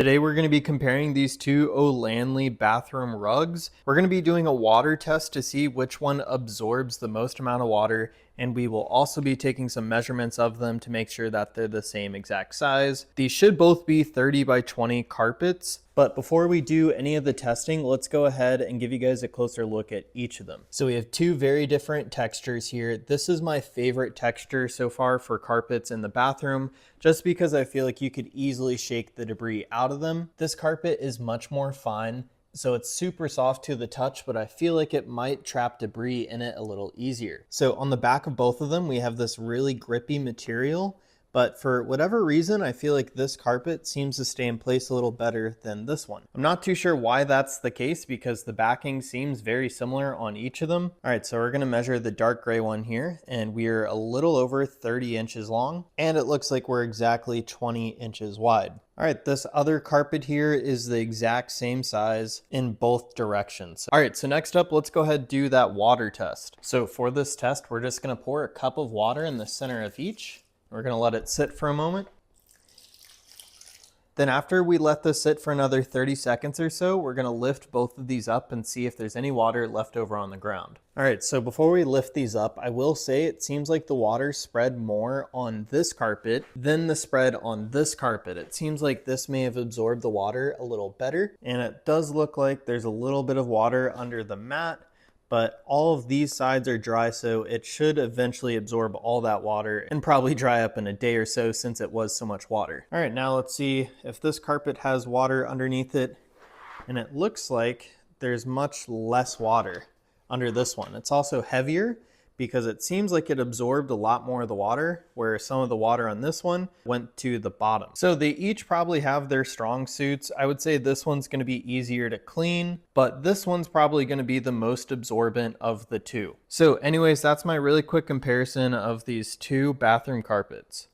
Today we're going to be comparing these two Olanly bathroom rugs. We're going to be doing a water test to see which one absorbs the most amount of water, and we will also be taking some measurements of them to make sure that they're the same exact size. These should both be 30 by 20 carpets. But before we do any of the testing, let's go ahead and give you guys a closer look at each of them. So we have two very different textures here. This is my favorite texture so far for carpets in the bathroom, just because I feel like you could easily shake the debris out of them. This carpet is much more fine, so it's super soft to the touch, but I feel like it might trap debris in it a little easier. So on the back of both of them, we have this really grippy material. But for whatever reason, I feel like this carpet seems to stay in place a little better than this one. I'm not too sure why that's the case because the backing seems very similar on each of them. All right, so we're gonna measure the dark gray one here, and we're a little over 30 inches long, and it looks like we're exactly 20 inches wide. All right, this other carpet here is the exact same size in both directions. All right, so next up, let's go ahead and do that water test. So for this test, we're just gonna pour a cup of water in the center of each. We're gonna let it sit for a moment. Then after we let this sit for another 30 seconds or so, we're gonna lift both of these up and see if there's any water left over on the ground. All right, so before we lift these up, I will say it seems like the water spread more on this carpet than the spread on this carpet. It seems like this may have absorbed the water a little better, and it does look like there's a little bit of water under the mat, but all of these sides are dry, so it should eventually absorb all that water and probably dry up in a day or so since it was so much water. All right, now let's see if this carpet has water underneath it, and it looks like there's much less water under this one. It's also heavier because it seems like it absorbed a lot more of the water, where some of the water on this one went to the bottom. So they each probably have their strong suits. I would say this one's gonna be easier to clean, but this one's probably gonna be the most absorbent of the two. So anyways, that's my really quick comparison of these two bathroom carpets.